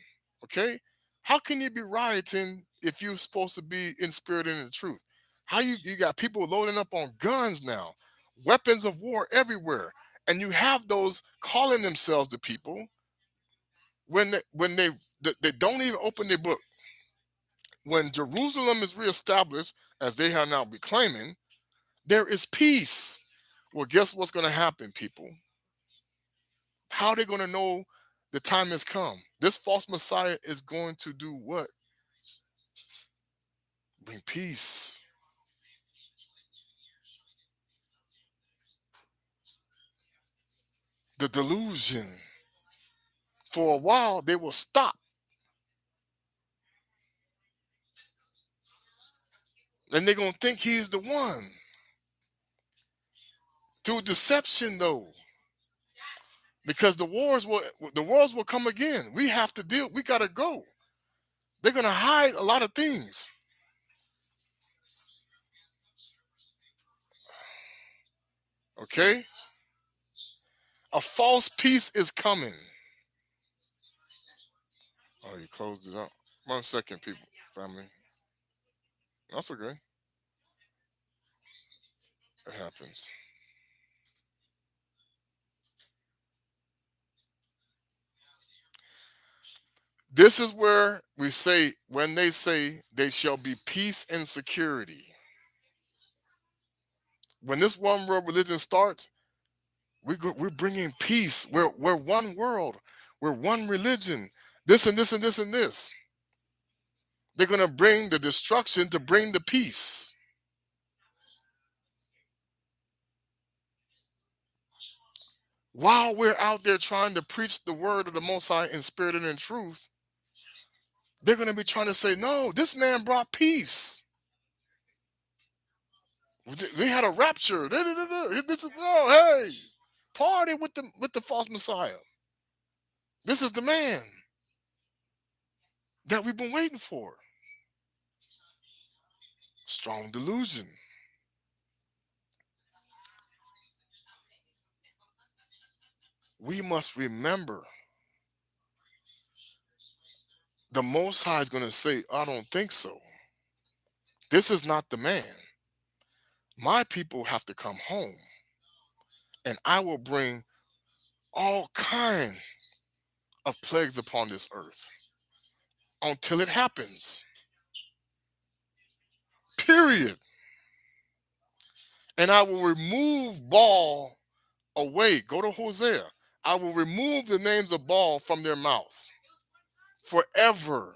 Okay? How can you be rioting if you're supposed to be in spirit and in truth? How you got people loading up on guns now, weapons of war everywhere, and you have those calling themselves the people when they don't even open their book. When Jerusalem is reestablished, as they have now been claiming, there is peace. Well, guess what's going to happen, people? How are they going to know the time has come? This false Messiah is going to do what? Bring peace. The delusion. For a while, they will stop. And they're going to think he's the one. Through deception, though. Because the wars will come again. We have to deal. We got to go. They're going to hide a lot of things. Okay? A false peace is coming. Oh, you closed it up. 1 second, people, family. That's okay. It happens. This is where we say, when they say they shall be peace and security. When this one world religion starts, we're bringing peace. We're one world. We're one religion. This and this and this and this. They're going to bring the destruction to bring the peace. While we're out there trying to preach the word of the Most High in spirit and in truth, they're going to be trying to say, no, this man brought peace. We had a rapture. This is, oh, hey, party with the false Messiah. This is the man that we've been waiting for. Strong delusion. We must remember the Most High is going to say, I don't think so. This is not the man. My people have to come home, and I will bring all kind of plagues upon this earth until it happens. Period. And I will remove Baal away. Go to Hosea. I will remove the names of Baal from their mouth forever.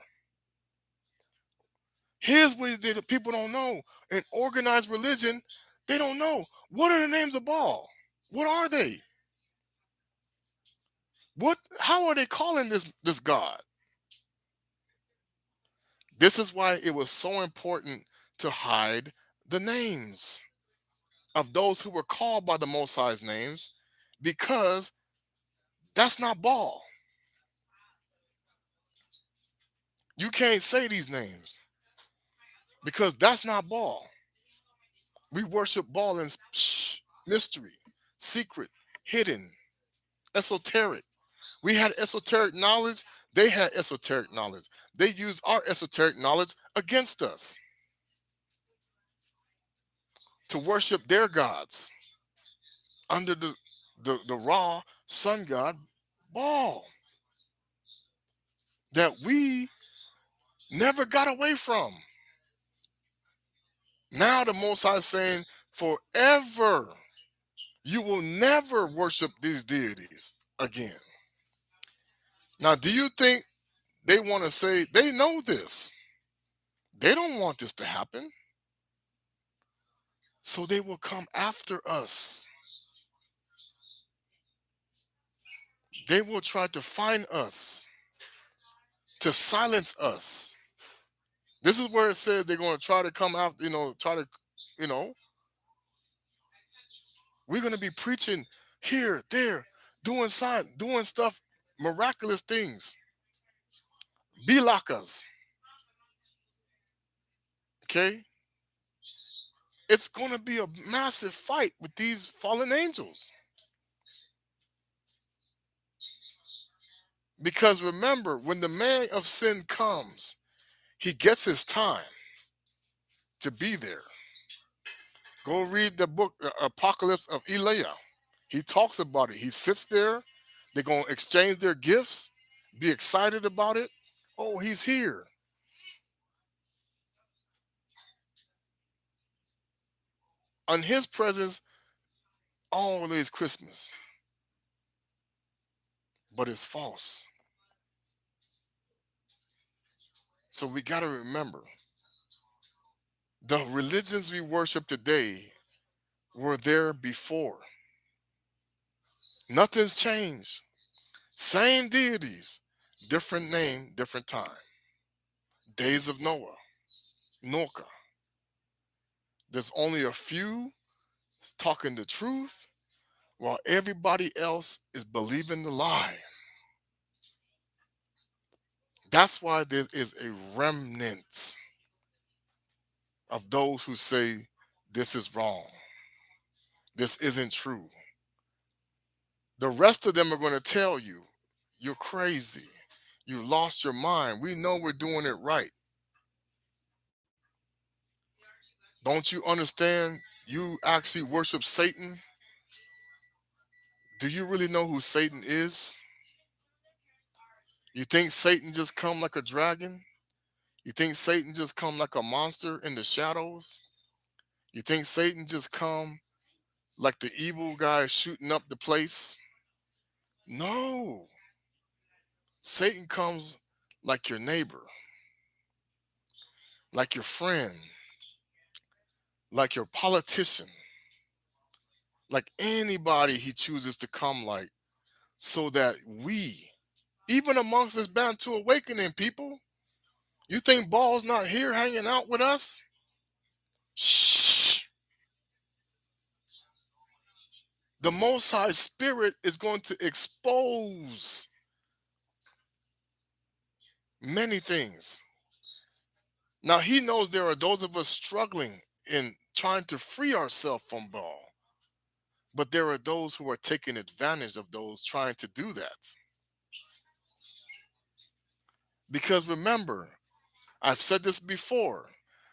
Here's what the people don't know. In organized religion, they don't know. What are the names of Baal? What are they? How are they calling this God? This is why it was so important to hide the names of those who were called by the Most High's names, because that's not Baal. You can't say these names because that's not Baal. We worship Baal in mystery, secret, hidden, esoteric. We had esoteric knowledge. They had esoteric knowledge. They used our esoteric knowledge against us to worship their gods under the raw sun god Baal that we never got away from. Now the Most High is saying, forever you will never worship these deities again. Now, do you think they want to say they know this? They don't want this to happen. So they will come after us. They will try to find us, to silence us. This is where it says they're going to try to come out, try to, you know, we're going to be preaching here, there, doing sign, doing stuff, miraculous things. Be like us. Okay? It's going to be a massive fight with these fallen angels. Because remember, when the man of sin comes, he gets his time to be there. Go read the book Apocalypse of Elijah. He talks about it. He sits there. They're going to exchange their gifts, be excited about it. Oh, he's here. On his presence, all is Christmas. But it's false. So we got to remember the religions we worship today were there before. Nothing's changed. Same deities, different name, different time. Days of Noah, Noka. There's only a few talking the truth while everybody else is believing the lie. That's why there is a remnant of those who say this is wrong. This isn't true. The rest of them are going to tell you, you're crazy. You lost your mind. We know we're doing it right. Don't you understand? You actually worship Satan. Do you really know who Satan is? You think Satan just come like a dragon? You think Satan just come like a monster in the shadows? You think Satan just come like the evil guy shooting up the place? No. Satan comes like your neighbor, like your friend, like your politician, like anybody he chooses to come like, so that we, even amongst this Bantu awakening people, you think Baal's not here hanging out with us? Shh. The Most High Spirit is going to expose many things. Now, he knows there are those of us struggling in trying to free ourselves from Baal, but there are those who are taking advantage of those trying to do that. Because remember, I've said this before,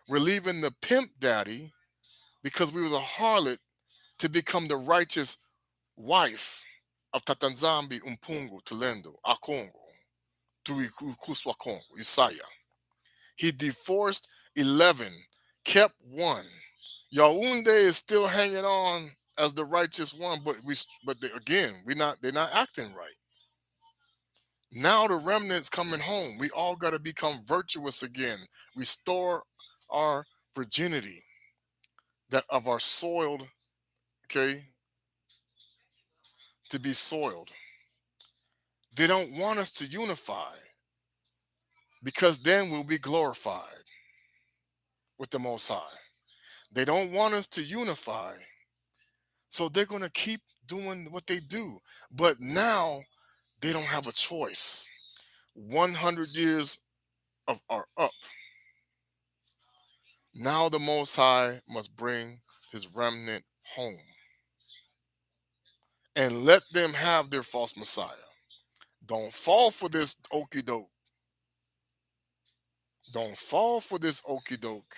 we're leaving the pimp daddy because we were the harlot to become the righteous wife of Tata nZambi Umpungu Tulendo Akongo Tuikuswa Kongo Isaiah. He divorced 11, kept one. Yaounde is still hanging on as the righteous one, again, they're not acting right. Now the remnant's coming home. We all got to become virtuous again. Restore our virginity that of our soiled, okay, to be soiled. They don't want us to unify because then we'll be glorified with the Most High. They don't want us to unify, so they're going to keep doing what they do. But now they don't have a choice. 100 years are up. Now the Most High must bring his remnant home and let them have their false Messiah. Don't fall for this okey doke. Don't fall for this okey doke.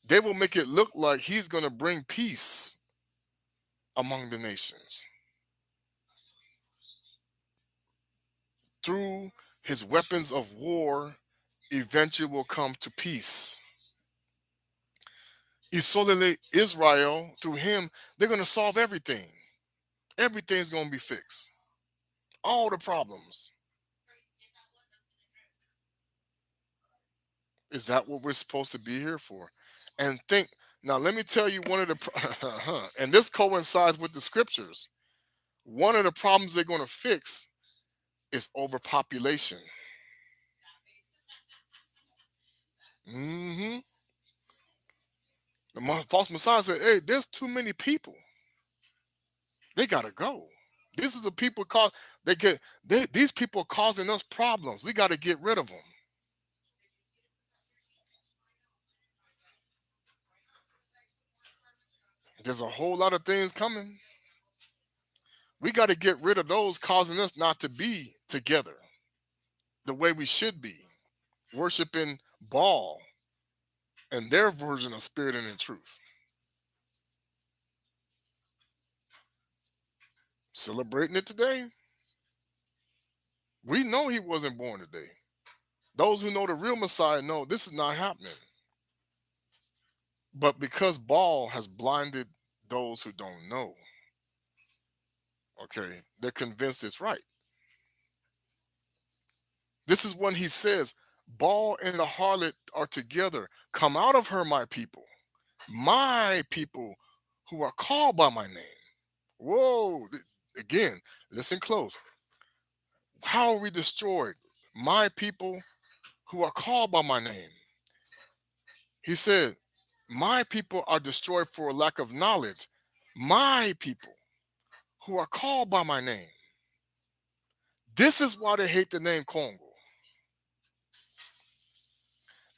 They will make it look like he's going to bring peace among the nations through his weapons of war. Eventually will come to peace. Isolate Israel through him. They're going to solve everything. Everything's going to be fixed. All the problems. Is that what we're supposed to be here for? And think now. Let me tell you one of the and this coincides with the scriptures. One of the problems they're going to fix is overpopulation. hmm The false messiah said, "Hey, there's too many people. They gotta go. This is the people cause these people are causing us problems. We got to get rid of them. There's a whole lot of things coming. We got to get rid of those causing us not to be together the way we should be, worshiping Baal and their version of spirit and in truth, celebrating it today. We know he wasn't born today. Those who know the real Messiah know this is not happening. But because Baal has blinded those who don't know, okay, they're convinced it's right. This is when he says, Baal and the harlot are together. Come out of her, my people who are called by my name. Whoa, again, listen close. How are we destroyed? My people who are called by my name. He said, my people are destroyed for a lack of knowledge. My people who are called by my name. This is why they hate the name Congo.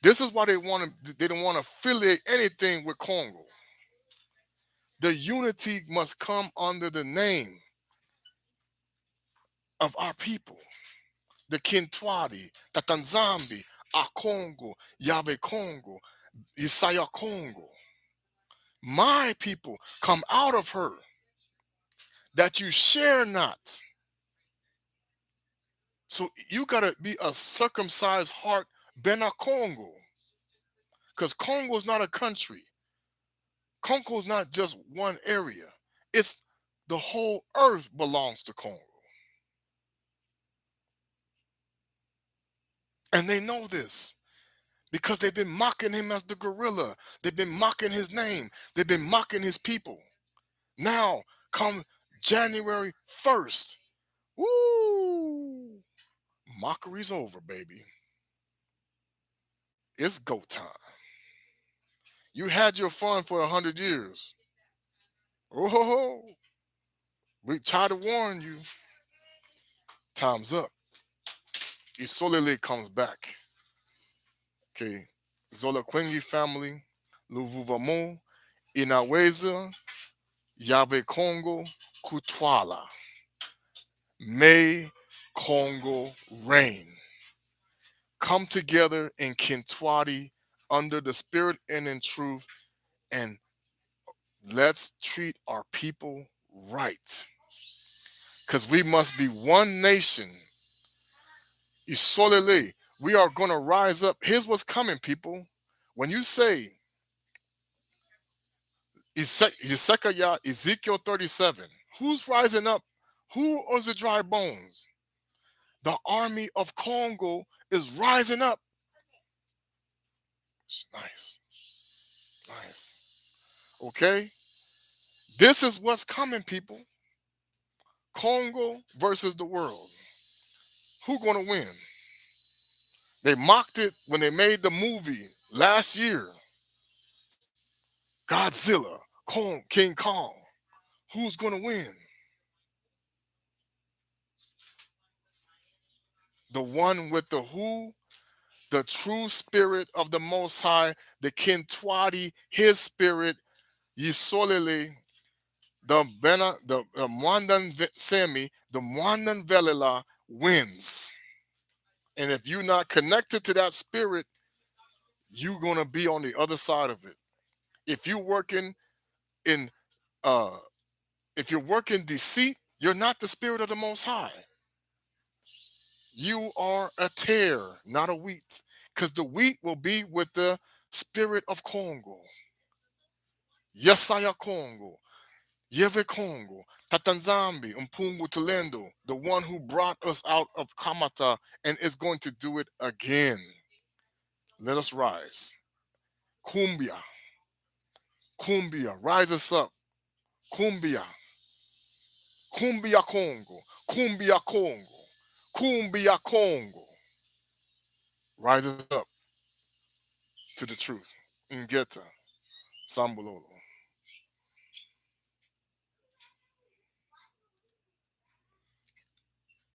This is why they don't want to affiliate anything with Congo. The unity must come under the name of our people. The Kintwadi, the nZambi, our Congo, Yahweh Congo, Isaiah Congo. My people come out of her, that you share not. So you gotta be a circumcised heart, Bena Congo. Because Congo is not a country. Congo is not just one area. It's the whole earth belongs to Congo. And they know this because they've been mocking him as the gorilla. They've been mocking his name. They've been mocking his people. Now, come January 1st. Woo! Mockery's over, baby. It's go time. You had your fun for 100 years. Oh, we tried to warn you. Time's up. Isolele comes back. Okay. Zola Kwengi family, Luvuvamo, Inaweza, Yahweh Congo, Kutwala. May Congo reign. Come together in Kintwati under the spirit and in truth, and let's treat our people right. Because we must be one nation. Isolele, we are going to rise up. Here's what's coming, people. When you say Ezekiel 37, who's rising up? Who are the dry bones? The army of Congo is rising up. Nice. Nice. Okay? This is what's coming, people. Congo versus the world. Who gonna win? They mocked it when they made the movie last year. Godzilla, King Kong. Who's gonna win? The one with the who? The true spirit of the Most High, the Kintwadi, his spirit, Yisolele, the Mwandan Semi, the Mwandan Velela wins. And if you're not connected to that spirit, you're gonna be on the other side of it. If you're working in uh if you're working deceit, you're not the spirit of the Most High. You are a tear, not a wheat. Because the wheat will be with the spirit of Congo. Yesaya Congo. Yeve Congo, Tatanzambi, Mpungu Talendo, the one who brought us out of Kamata and is going to do it again. Let us rise. Cumbia, cumbia, rise us up. Cumbia, cumbia Congo, cumbia Congo, cumbia Congo. Rise us up to the truth. Ngeta, Sambulolo.